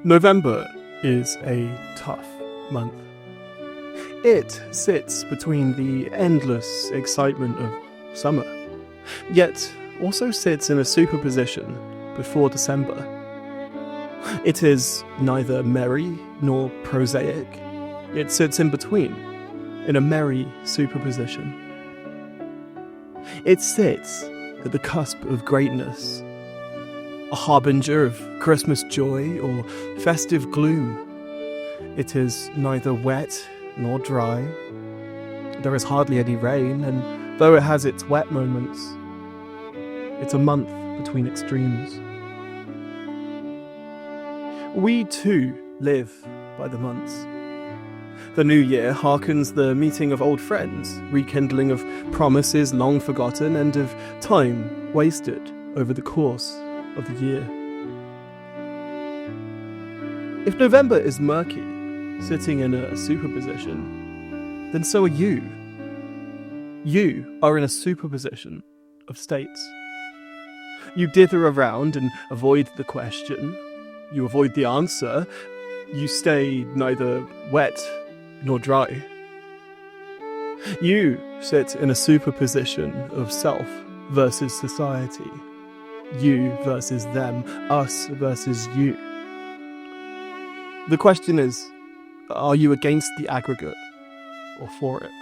November is a tough month. It sits between the endless excitement of summer, yet also sits in a superposition before December. It is neither merry nor prosaic. It sits in between, in a merry superposition. It sits at the cusp of greatness, a harbinger of Christmas joy or festive gloom. It is neither wet nor dry. There is hardly any rain, and though it has its wet moments, it's a month between extremes. We too live by the months. The new year harkens the meeting of old friends, rekindling of promises long forgotten, and of time wasted over the course of the year. If November is murky, sitting in a superposition, then so are you. You are in a superposition of states. You dither around and avoid the question. You avoid the answer. You stay neither wet nor dry. You sit in a superposition of self versus society. You versus them. Us versus you. The question is, are you against the aggregate or for it?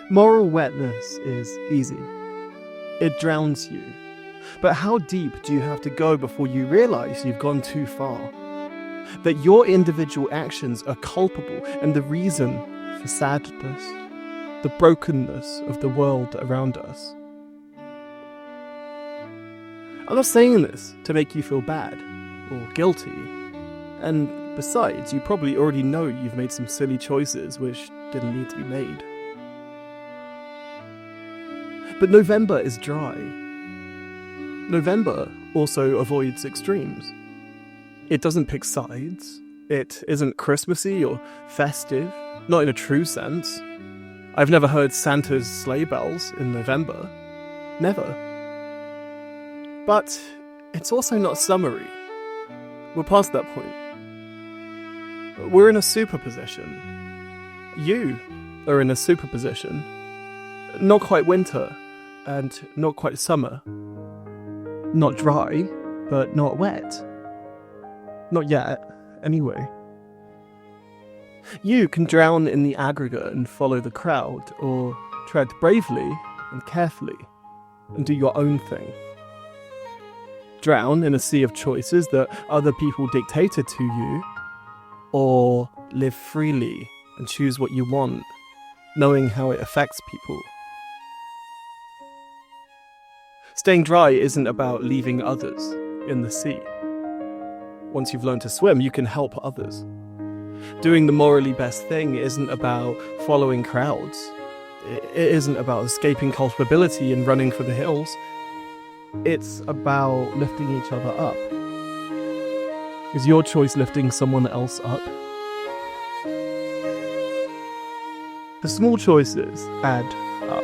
Moral wetness is easy. It drowns you. But how deep do you have to go before you realize you've gone too far? That your individual actions are culpable and the reason for sadness, the brokenness of the world around us. I'm not saying this to make you feel bad or guilty. And besides, you probably already know you've made some silly choices which didn't need to be made. But November is dry. November also avoids extremes. It doesn't pick sides. It isn't Christmassy or festive, not in a true sense. I've never heard Santa's sleigh bells in November. Never. But it's also not summery. We're past that point. We're in a superposition. You are in a superposition. Not quite winter, and not quite summer. Not dry, but not wet. Not yet, anyway. You can drown in the aggregate and follow the crowd, or tread bravely and carefully, and do your own thing. Drown in a sea of choices that other people dictated to you, or live freely and choose what you want, knowing how it affects people. Staying dry isn't about leaving others in the sea. Once you've learned to swim, you can help others. Doing the morally best thing isn't about following crowds. It isn't about escaping culpability and running for the hills. It's about lifting each other up. Is your choice lifting someone else up? The small choices add up,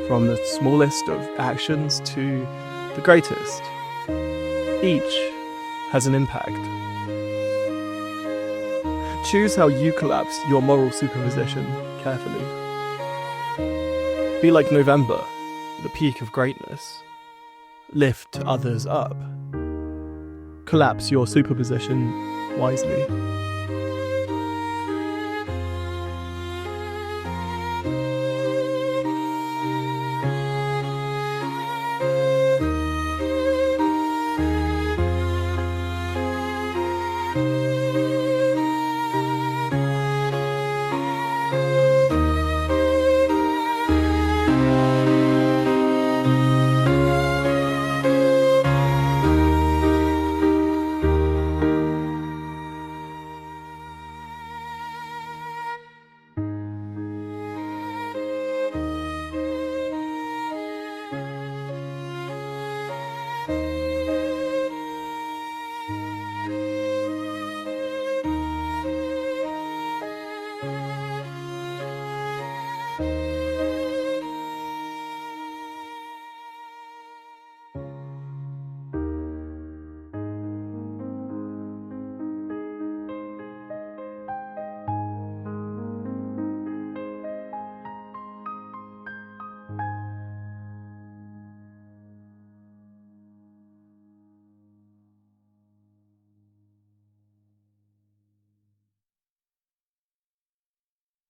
from the smallest of actions to the greatest. Each has an impact. Choose how you collapse your moral superposition carefully. Be like November, the peak of greatness. Lift others up. Collapse your superposition wisely.